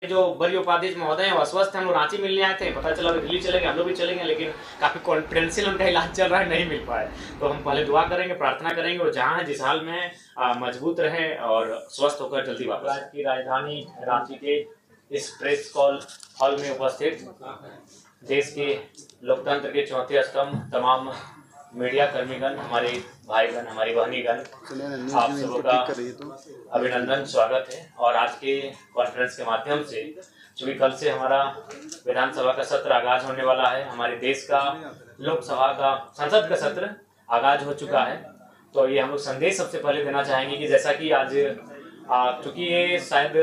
जो बड़ी उपाध्यक्ष महोदय हैं वो अस्वस्थ हैं, हम लोग रांची मिलने आए थे, पता चला दिल्ली चलेंगे, हम लोग भी चलेंगे, लेकिन काफी कॉन्फिडेंशियल उनका इलाज चल रहा है, नहीं मिल पाए। तो हम पहले दुआ करेंगे, प्रार्थना करेंगे, और जहाँ है जिस हाल में मजबूत रहें और स्वस्थ होकर जल्दी वापस। राज्य की राजधानी रांची के इस प्रेस कॉल हॉल में उपस्थित देश के लोकतंत्र के चौथे स्तंभ तमाम मीडिया कर्मीगण, हमारे भाईगण, हमारी बहनीगण, आप सबों का अभिनंदन, स्वागत है। और आज के कॉन्फ्रेंस के माध्यम से, चूंकि कल से हमारा विधानसभा का सत्र आगाज होने वाला है, हमारे देश का लोकसभा का संसद का सत्र आगाज हो चुका है, तो ये हम लोग संदेश सबसे पहले देना चाहेंगे कि जैसा कि आज चूंकि ये शायद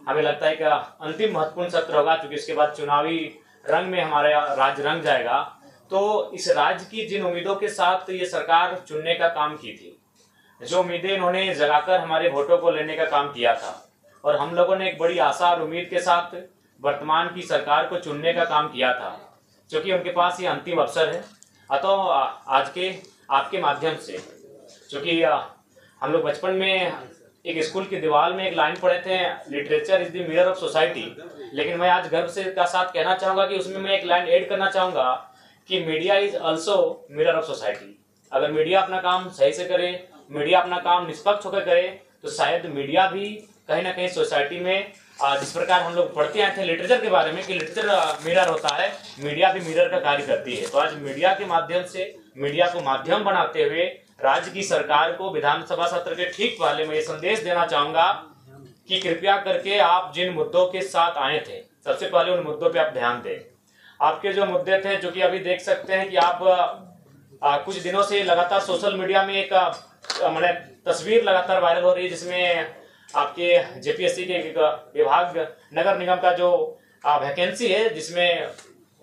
हमें लगता है कि अंतिम महत्वपूर्ण सत्र होगा, क्योंकि इसके बाद चुनावी रंग में हमारा राज्य रंग जाएगा। तो इस राज्य की जिन उम्मीदों के साथ ये सरकार चुनने का काम की थी, जो उम्मीदें इन्होंने जगाकर हमारे वोटों को लेने का काम किया था, और हम लोगों ने एक बड़ी आशा और उम्मीद के साथ वर्तमान की सरकार को चुनने का काम किया था, क्योंकि उनके पास ये अंतिम अवसर है। अतः आज के आपके माध्यम से, क्योंकि हम लोग बचपन में एक स्कूल की दीवार में एक लाइन पढ़े थे, literature is the mirror of society, लेकिन मैं आज गर्व से का साथ कहना चाहूंगा कि उसमें मैं एक लाइन ऐड करना चाहूंगा कि media is also mirror of society. अगर मीडिया अपना काम सही से करे, मीडिया अपना काम निष्पक्ष होकर करे, तो शायद मीडिया भी कहीं ना कहीं सोसाइटी में, जिस प्रकार हम लोग पढ़ते आए थे लिटरेचर के बारे में कि लिटरेचर मिरर होता है, मीडिया भी मिरर का कार्य करती है। तो आज मीडिया के माध्यम से, मीडिया को माध्यम बनाते हुए राज्य की सरकार को विधानसभा सत्र के ठीक पहले मैं ये संदेश देना चाहूंगा कि कृपया करके आप जिन मुद्दों के साथ आए थे, सबसे पहले उन मुद्दों पे आप ध्यान दें। आपके जो मुद्दे थे, जो कि अभी देख सकते हैं कि आप कुछ दिनों से लगातार सोशल मीडिया में एक मैंने तस्वीर लगातार वायरल हो रही है, जिसमें आपके जेपीएससी के विभाग नगर निगम का जो वैकेंसी है, जिसमें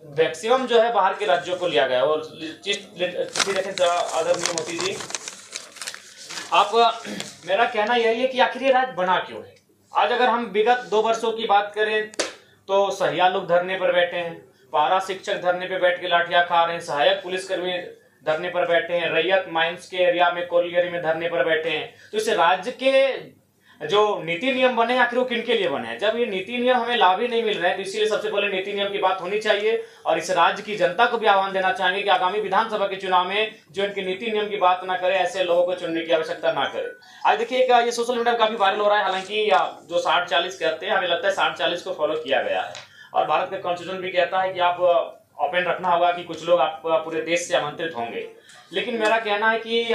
मैक्सिमम जो है बाहर के राज्यों को लिया गया है। और देखें आदरणीय मोदी जी, आप मेरा कहना यही है कि आखिर ये राज्य बना क्यों है। आज अगर हम विगत 2 वर्षों की बात करें तो सहिया लोग धरने पर बैठे हैं, पारा शिक्षक धरने पर बैठ के लाठियां खा रहे हैं, सहायक पुलिसकर्मी धरने पर बैठे हैं, रैयत माइंस के एरिया में कोलियरी में धरने पर बैठे हैं। तो इस राज्य के जो नीति नियम बने, आखिर वो किनके लिए बने हैं? जब ये नीति नियम हमें लाभ ही नहीं मिल रहे हैं, तो इसीलिए सबसे पहले नीति नियम की बात होनी चाहिए। और इस राज्य की जनता को भी आह्वान देना चाहेंगे कि आगामी विधानसभा के चुनाव में जो इनके नीति नियम की बात ना करे, ऐसे लोगों को चुनने की आवश्यकता ना करे। आज देखिए ये सोशल मीडिया में काफी वायरल हो रहा है, हालांकि जो 60-40 कहते हैं, हमें लगता है 60-40 को फॉलो किया गया है। और भारत का कॉन्स्टिट्यूशन भी कहता है कि आप ओपन रखना होगा, कि कुछ लोग आप पूरे देश से आमंत्रित होंगे। लेकिन मेरा कहना है कि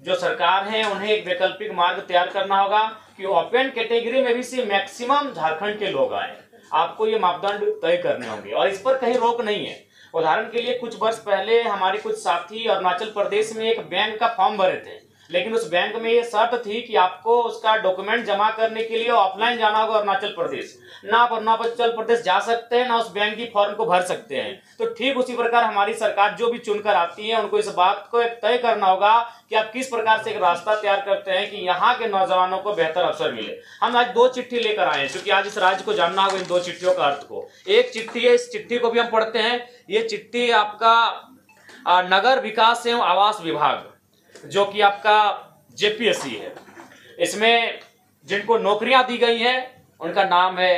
जो सरकार है, उन्हें एक वैकल्पिक मार्ग तैयार करना होगा कि ओपन कैटेगरी में भी से मैक्सिमम झारखंड के लोग आए। आपको ये मापदंड तय करने होंगे, और इस पर कहीं रोक नहीं है। उदाहरण के लिए कुछ वर्ष पहले हमारे कुछ साथी अरुणाचल प्रदेश में एक बैंक का फॉर्म भरे थे, लेकिन उस बैंक में ये शर्त थी कि आपको उसका डॉक्यूमेंट जमा करने के लिए ऑफलाइन जाना होगा अरुणाचल प्रदेश। ना आप अरुणाचल प्रदेश जा सकते हैं, ना उस बैंक की फॉर्म को भर सकते हैं। तो ठीक उसी प्रकार हमारी सरकार जो भी चुनकर आती है, उनको इस बात को एक तय करना होगा कि आप किस प्रकार से एक रास्ता तैयार करते हैं कि यहाँ के नौजवानों को बेहतर अवसर मिले। हम आज 2 चिट्ठी लेकर आए हैं, क्योंकि आज इस राज्य को जानना होगा इन 2 चिट्ठियों का अर्थ को। एक चिट्ठी है, इस चिट्ठी को भी हम पढ़ते हैं। ये चिट्ठी आपका नगर विकास एवं आवास विभाग, जो कि आपका जेपीएससी है, इसमें जिनको नौकरियां दी गई हैं उनका नाम है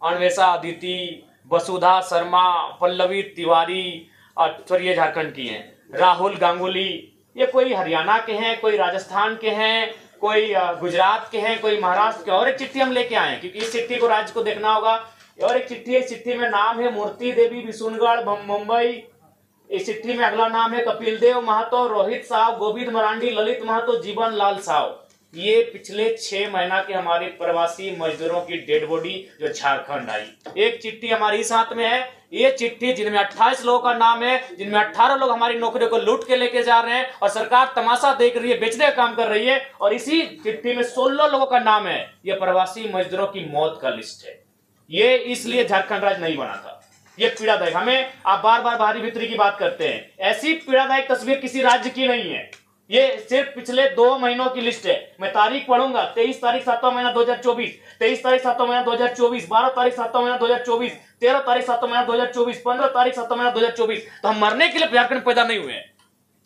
अन्वेषा अदिति, वसुधा शर्मा, पल्लवी तिवारी, और ये झारखंड की हैं, राहुल गांगुली। ये कोई हरियाणा के हैं, कोई राजस्थान के हैं, कोई गुजरात के हैं, कोई महाराष्ट्र के। और एक चिट्ठी हम लेके आए हैं, क्योंकि इस चिट्ठी को राज्य को देखना होगा। और एक चिट्ठी है, इस चिट्ठी में नाम है मूर्ति देवी बिशुनगढ़ मुंबई। इस चिट्ठी में अगला नाम है कपिल देव महतो, रोहित साव, गोविंद मरांडी, ललित महतो, जीवन लाल साव। ये पिछले 6 महीना के हमारे प्रवासी मजदूरों की डेड बॉडी जो झारखंड आई। एक चिट्ठी हमारी साथ में है। ये चिट्ठी जिनमें 28 लोगों का नाम है, जिनमें 18 लोग हमारी नौकरियों को लूट के लेके जा रहे हैं, और सरकार तमाशा देख रही है, बेचने का काम कर रही है। और इसी चिट्ठी में 16 लोगों का नाम है। ये प्रवासी मजदूरों की मौत का लिस्ट है। ये इसलिए झारखंड राज्य नहीं बना था। ये पीड़ादायक, हमें आप बार बार बाहरी भीतरी की बात करते हैं, ऐसी पीड़ादायक तस्वीर किसी राज्य की नहीं है। ये सिर्फ पिछले 2 महीनों की लिस्ट है। मैं तारीख पढ़ूंगा, 23 तारीख 7वां महीना 2024, 23 तारीख 7वां महीना 2024, 12 तारीख 7वां महीना 2024, 13 तारीख 7वां महीना 2024, 15 तारीख 7वां महीना 2024। तो हम मरने के लिए झारखंड पैदा नहीं हुए हैं।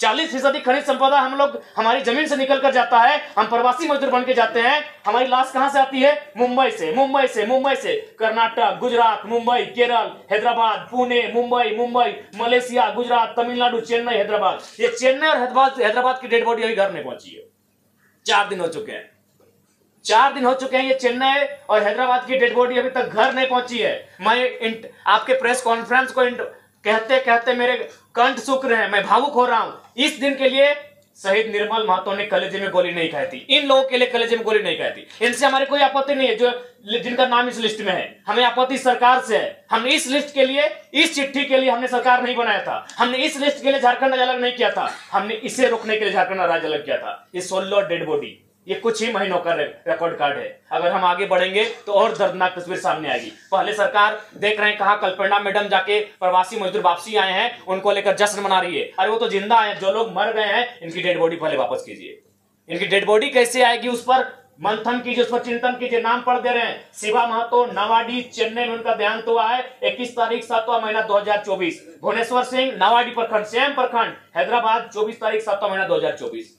40% खनिज संपदा हम लोग हमारी जमीन से निकल कर जाता है, हम प्रवासी मजदूर बन के जाते हैं। हमारी लाश कहां से आती है? मुंबई से कर्नाटक, गुजरात, मुंबई, केरल, हैदराबाद, पुणे, मुंबई, मलेशिया, गुजरात, तमिलनाडु, चेन्नई, हैदराबाद। ये चेन्नई और हैदराबाद की डेड बॉडी अभी घर नहीं पहुंची है। 4 दिन हो चुके हैं, 4 दिन हो चुके हैं। ये चेन्नई और हैदराबाद की डेड बॉडी अभी तक घर नहीं पहुंची है। मैं आपके प्रेस कॉन्फ्रेंस को कहते कहते मेरे कंठ सूख रहे हैं, मैं भावुक हो रहा हूं। इस दिन के लिए शहीद निर्मल महतो ने कलेजे में गोली नहीं खाई थी। इन लोगों के लिए कलेजे में गोली नहीं खाई थी। इनसे हमारी कोई आपत्ति नहीं है जो जिनका नाम इस लिस्ट में है। हमें आपत्ति सरकार से है। हमने इस लिस्ट के लिए, इस चिट्ठी के लिए हमने सरकार नहीं बनाया था। हमने इस लिस्ट के लिए झारखंड अलग नहीं किया था। हमने इसे रोकने के लिए झारखंड राज्य अलग किया था। ये 16 डेड बॉडी, ये कुछ ही महीनों का रिकॉर्ड कार्ड है। अगर हम आगे बढ़ेंगे तो और दर्दनाक तस्वीर सामने आएगी। पहले सरकार देख रहे हैं कहा कल्पना मैडम जाके प्रवासी मजदूर वापसी आए हैं, उनको लेकर जश्न मना रही है। अरे वो तो जिंदा है, जो लोग मर गए हैं इनकी डेड बॉडी पहले वापस कीजिए। इनकी डेड बॉडी कैसे आएगी उस पर मंथन कीजिए, उस पर चिंतन कीजिए। नाम पढ़ दे रहे हैं, शिवा महतो, नवाडी, चेन्नई में उनका देहांत हुआ है 21 तारीख 7वां महीना 2024। भुवनेश्वर सिंह, नवाडी प्रखंड, सेम प्रखंड, हैदराबाद, 24 तारीख 7वां महीना 2024।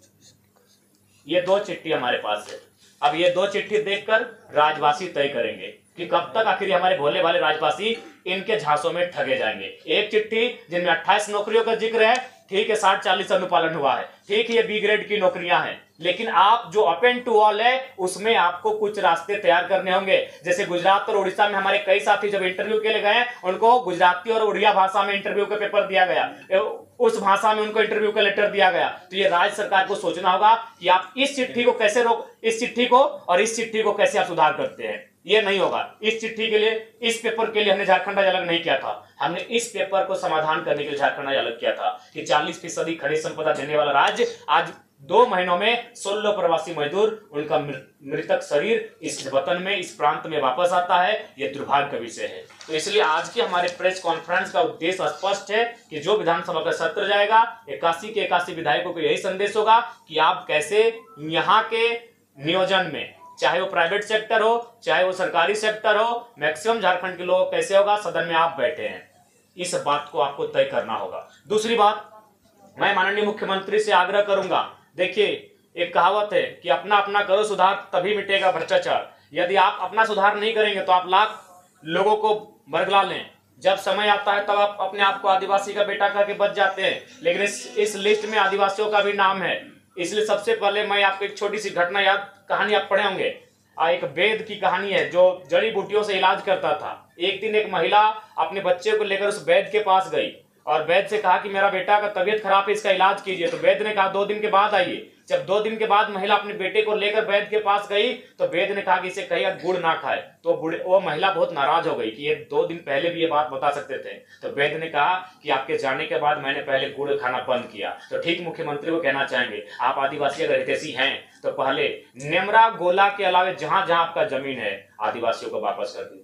ये 2 चिट्ठी हमारे पास है। अब ये 2 चिट्ठी देखकर राजवासी तय करेंगे कि कब तक आखिर हमारे भोले भाले राजवासी इनके झांसों में ठगे जाएंगे। एक चिट्ठी जिनमें 28 नौकरियों का जिक्र है, ठीक है, 60-40 अनुपालन हुआ है, ठीक है, ये बी ग्रेड की नौकरियां हैं। लेकिन आप जो अपेन टू ऑल है उसमें आपको कुछ रास्ते तैयार करने होंगे। जैसे गुजरात और उड़ीसा में हमारे कई साथी जब इंटरव्यू के लिए गए, उनको गुजराती और उड़िया भाषा में इंटरव्यू का पेपर दिया गया, उस भाषा में उनको इंटरव्यू का लेटर दिया गया। तो ये राज्य सरकार को सोचना होगा कि आप इस चिट्ठी को कैसे इस चिट्ठी को और इस चिट्ठी को कैसे आप सुधार करते हैं। ये नहीं होगा। इस चिट्ठी के लिए, इस पेपर के लिए हमने झारखंड राज्य अलग नहीं किया था। हमने इस पेपर को समाधान करने के लिए झारखंड राज्य अलग किया था कि 40% खनिज संपदा देने वाला राज्य आज 2 महीनों में 16 प्रवासी मजदूर, उनका मृतक शरीर इस वतन में, इस प्रांत में वापस आता है। यह दुर्भाग्य का विषय है। तो इसलिए आज के हमारे प्रेस कॉन्फ्रेंस का उद्देश्य स्पष्ट है कि जो विधानसभा का सत्र जाएगा, 81 के 81 विधायकों को यही संदेश होगा कि आप कैसे यहाँ के नियोजन में, चाहे वो प्राइवेट सेक्टर हो चाहे वो सरकारी सेक्टर हो, मैक्सिमम झारखंड के लोग कैसे होगा, सदन में आप बैठे हैं, इस बात को आपको तय करना होगा। दूसरी बात, मैं माननीय मुख्यमंत्री से आग्रह करूंगा, देखिए एक कहावत है कि अपना अपना करो सुधार तभी मिटेगा भ्रष्टाचार। यदि आप अपना सुधार नहीं करेंगे तो आप लाख लोगों को बरगला लें, जब समय आता है तब आप अपने आप को आदिवासी का बेटा करके बच जाते हैं। लेकिन इस लिस्ट में आदिवासियों का भी नाम है। इसलिए सबसे पहले मैं आपको एक छोटी सी घटना कहानी आप पढ़े होंगे। एक वैद्य की कहानी है जो जड़ी बूटियों से इलाज करता था। एक दिन एक महिला अपने बच्चे को लेकर उस वैद्य के पास गई और वैद्य से कहा कि मेरा बेटा का तबीयत खराब है, इसका इलाज कीजिए। तो वैद्य ने कहा 2 दिन के बाद आइए। जब 2 दिन के बाद महिला अपने बेटे को लेकर वैद्य के पास गई तो वैद्य ने कहा कि इसे कहिए गुड़ ना खाए। तो वो महिला बहुत नाराज हो गई कि ये 2 दिन पहले भी ये बात बता सकते थे। तो वैद्य ने कहा कि आपके जाने के बाद मैंने पहले गुड़ खाना बंद किया। तो ठीक मुख्यमंत्री को कहना चाहेंगे, आप आदिवासी अगर हितैषी हैं तो पहले नेमरा गोला के अलावे जहां जहां आपका जमीन है आदिवासियों को वापस कर दीजिए।